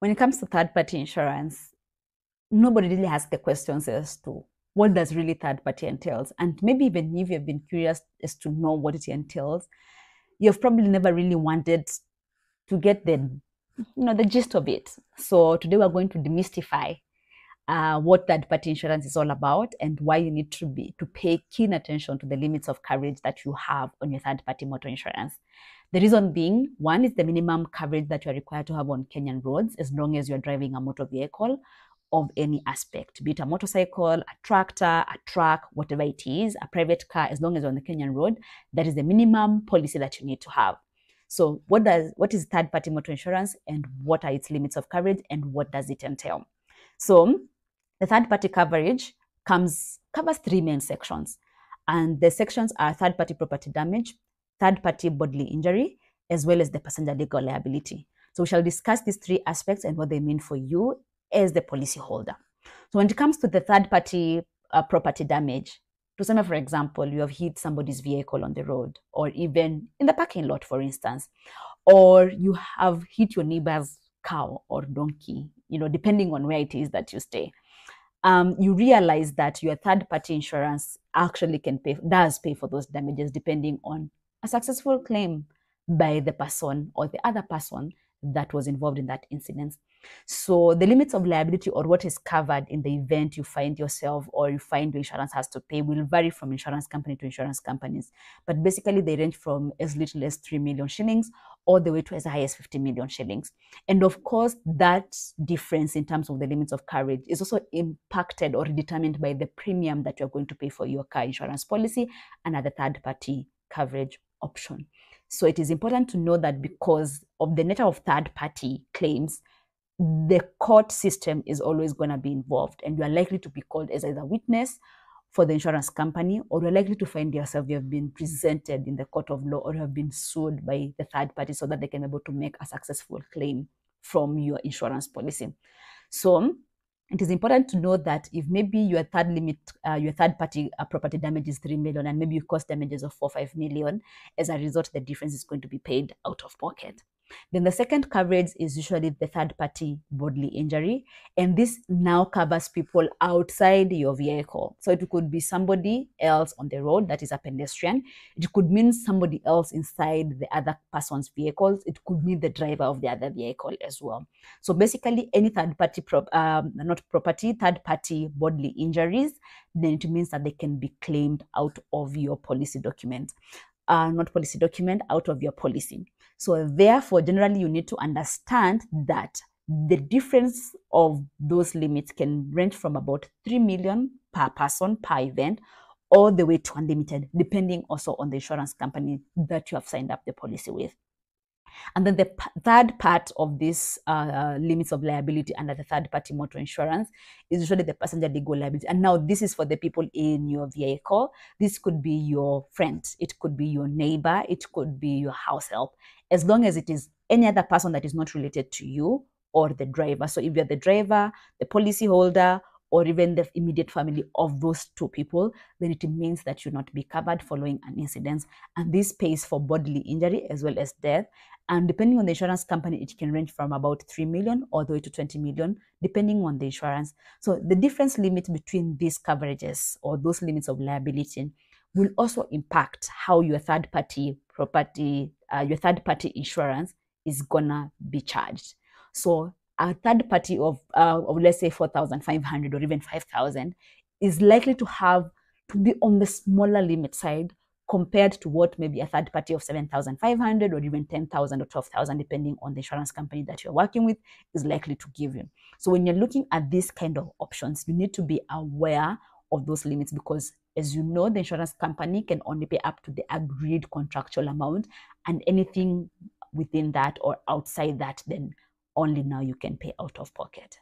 When it comes to third-party insurance, nobody really asks the questions as to what does really third-party entails. And maybe even if you've been curious as to know what it entails, you've probably never really wanted to get the gist of it. So today we're going to demystify what third-party insurance is all about and why you need to pay keen attention to the limits of coverage that you have on your third-party motor insurance. The reason being, one is the minimum coverage that you're required to have on Kenyan roads as long as you're driving a motor vehicle of any aspect, be it a motorcycle, a tractor, a truck, whatever it is, a private car, as long as you're on the Kenyan road, that is the minimum policy that you need to have. So what is third-party motor insurance and what are its limits of coverage and what does it entail? So the third-party coverage covers three main sections. And the sections are third-party property damage, third-party bodily injury, as well as the passenger legal liability. So we shall discuss these three aspects and what they mean for you as the policy holder. So when it comes to the third-party property damage, to say, for example, you have hit somebody's vehicle on the road or even in the parking lot, for instance, or you have hit your neighbor's cow or donkey, depending on where it is that you stay. You realize that your third-party insurance actually does pay for those damages depending on a successful claim by the person or the other person that was involved in that incident. So the limits of liability or what is covered in the event you find yourself or you find your insurance has to pay will vary from insurance company to insurance companies. But basically they range from as little as 3 million shillings all the way to as high as 50 million shillings. And of course, that difference in terms of the limits of coverage is also impacted or determined by the premium that you're going to pay for your car insurance policy and other third-party coverage option. So it is important to know that because of the nature of third-party claims, the court system is always going to be involved and you are likely to be called as either witness for the insurance company or you're likely to find yourself you have been presented in the court of law or you have been sued by the third party so that they can be able to make a successful claim from your insurance policy. So it is important to know that if maybe your third-party property damage is 3 million and maybe you cost damages of 4-5 million, as a result, the difference is going to be paid out of pocket. Then the second coverage is usually the third-party bodily injury, and this now covers people outside your vehicle. So it could be somebody else on the road, that is a pedestrian. It could mean somebody else inside the other person's vehicles. It could mean the driver of the other vehicle as well. So basically, any third-party third-party bodily injuries, then it means that they can be claimed out of your policy document. Out of your policy. So therefore, generally, you need to understand that the difference of those limits can range from about 3 million per person per event all the way to unlimited, depending also on the insurance company that you have signed up the policy with. And then the third part of this limits of liability under the third-party motor insurance is usually the passenger legal liability. And now this is for the people in your vehicle. This could be your friend. It could be your neighbor. It could be your house help. As long as it is any other person that is not related to you or the driver. So if you're the driver, the policy holder, or even the immediate family of those two people, then it means that you'll not be covered following an incident. And this pays for bodily injury as well as death. And depending on the insurance company, it can range from about 3 million all the way to 20 million, depending on the insurance. So the difference limit between these coverages or those limits of liability will also impact how your third-party insurance is gonna be charged. So a third party of let's say 4,500 or even 5,000 is likely to be on the smaller limit side compared to what maybe a third party of 7,500 or even 10,000 or 12,000, depending on the insurance company that you're working with, is likely to give you. So when you're looking at these kind of options, you need to be aware of those limits because, as you know, the insurance company can only pay up to the agreed contractual amount, and anything within that or outside that, then only now you can pay out of pocket.